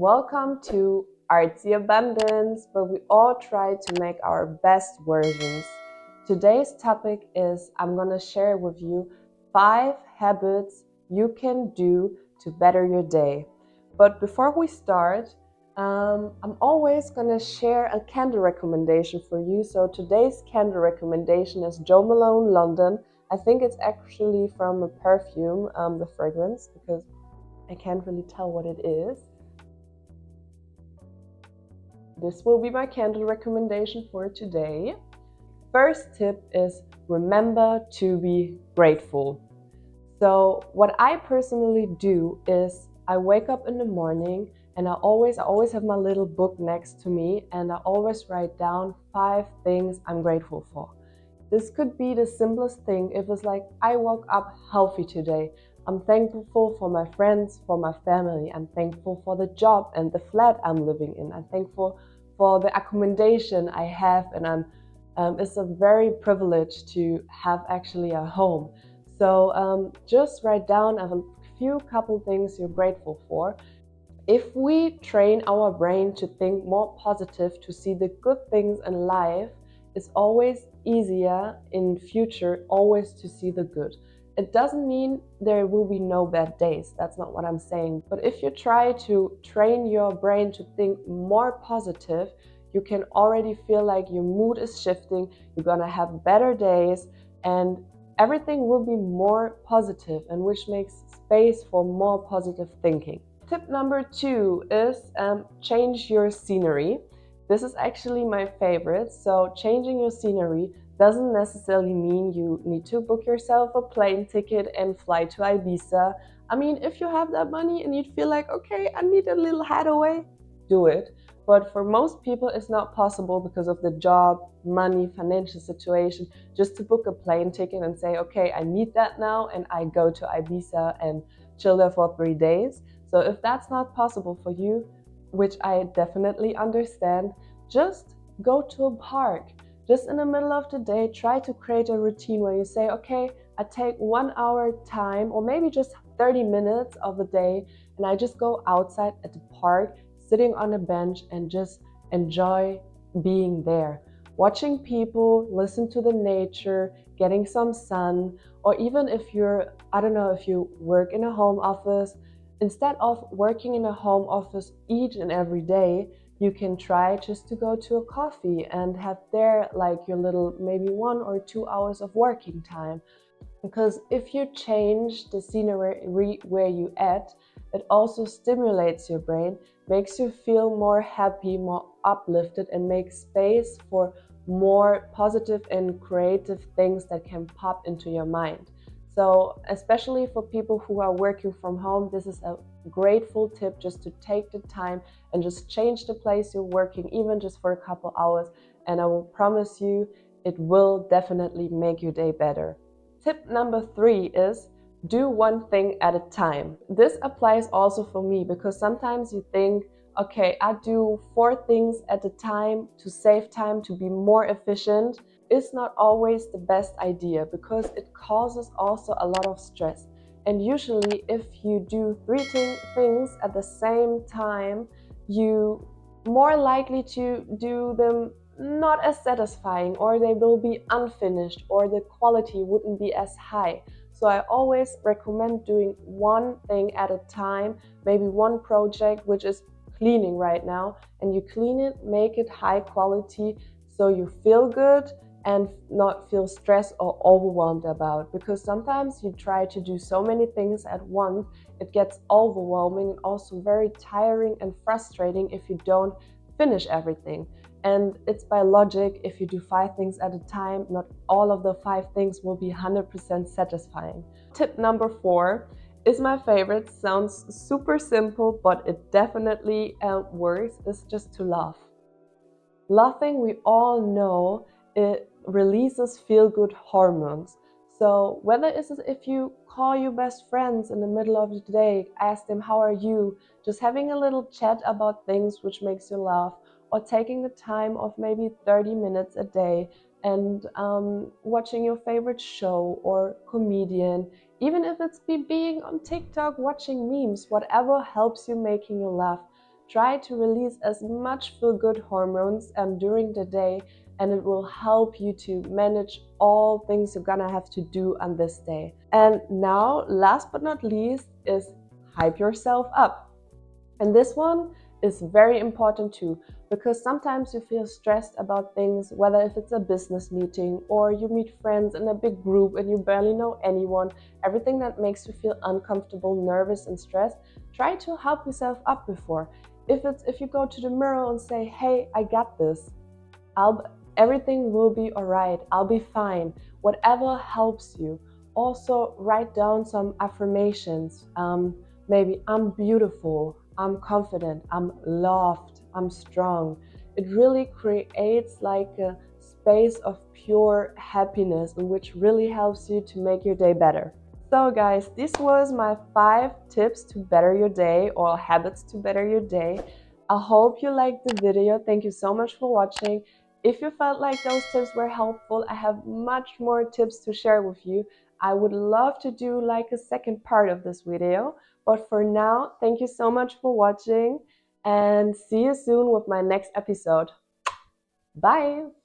Welcome to Artsy Abundance, where we all try to make our best versions. Today's topic is I'm going to share with you 5 habits you can do to better your day. But before we start, I'm always going to share a candle recommendation for you. So today's candle recommendation is Jo Malone London. I think it's actually from a perfume, the fragrance, because I can't really tell what it is. This will be my candle recommendation for today. First tip is remember to be grateful. So what I personally do is I wake up in the morning and I always have my little book next to me, and I always write down 5 things I'm grateful for. This could be the simplest thing. If it's like, I woke up healthy today. I'm thankful for my friends, for my family. I'm thankful for the job and the flat I'm living in. I'm thankful for the accommodation I have, and it's a very privilege to have actually a home. So just write down a few couple things you're grateful for. If we train our brain to think more positive, to see the good things in life, it's always easier in future always to see the good. It doesn't mean there will be no bad days. That's not what I'm saying. But if you try to train your brain to think more positive, you can already feel like your mood is shifting. You're gonna have better days and everything will be more positive, and which makes space for more positive thinking. Tip number 2 is change your scenery. This is actually my favorite. So changing your scenery doesn't necessarily mean you need to book yourself a plane ticket and fly to Ibiza. I mean, if you have that money and you feel like, okay, I need a little hideaway, do it. But for most people, it's not possible because of the job, money, financial situation, just to book a plane ticket and say, okay, I need that now, and I go to Ibiza and chill there for 3 days. So if that's not possible for you, which I definitely understand, just go to a park. Just in the middle of the day, try to create a routine where you say, okay, I take 1 hour time or maybe just 30 minutes of the day, and I just go outside at the park, sitting on a bench and just enjoy being there. Watching people, listen to the nature, getting some sun, or even if you're, I don't know, if you work in a home office, instead of working in a home office each and every day, you can try just to go to a coffee and have there like your little maybe 1 or 2 hours of working time. Because if you change the scenery where you at, it also stimulates your brain, makes you feel more happy, more uplifted, and makes space for more positive and creative things that can pop into your mind. So especially for people who are working from home, this is a grateful tip, just to take the time and just change the place you're working, even just for a couple hours. And I will promise you, it will definitely make your day better. Tip number 3 is do one thing at a time. This applies also for me, because sometimes you think, okay, I do 4 things at a time to save time, to be more efficient. It's not always the best idea, because it causes also a lot of stress. And usually if you do 3 things at the same time, you more likely to do them not as satisfying, or they will be unfinished, or the quality wouldn't be as high. So I always recommend doing one thing at a time, maybe one project, which is cleaning right now, and you clean it, make it high quality, so you feel good and not feel stressed or overwhelmed about. Because sometimes you try to do so many things at once, it gets overwhelming and also very tiring and frustrating if you don't finish everything. And it's by logic, if you do 5 things at a time, not all of the 5 things will be 100% satisfying. Tip number 4 is my favorite. Sounds super simple, but it definitely works. It's just to laugh. Laughing, we all know, it releases feel-good hormones. So whether it's if you call your best friends in the middle of the day, ask them how are you, just having a little chat about things which makes you laugh, or taking the time of maybe 30 minutes a day and watching your favorite show or comedian, even if it's being on TikTok watching memes, whatever helps you making you laugh. try to release as much feel-good hormones during the day, and it will help you to manage all things you're gonna have to do on this day. And now, last but not least, is hype yourself up. And this one is very important too, because sometimes you feel stressed about things, whether if it's a business meeting or you meet friends in a big group and you barely know anyone, everything that makes you feel uncomfortable, nervous, and stressed. Try to help yourself up before. If you go to the mirror and say, hey, I got this, everything will be all right, I'll be fine, whatever helps you. Also, write down some affirmations. Maybe I'm beautiful, I'm confident, I'm loved, I'm strong. It really creates like a space of pure happiness, which really helps you to make your day better. So guys, this was my 5 tips to better your day, or habits to better your day. I hope you liked the video. Thank you so much for watching. If you felt like those tips were helpful, I have much more tips to share with you. I would love to do like a second part of this video. But for now, thank you so much for watching, and see you soon with my next episode. Bye!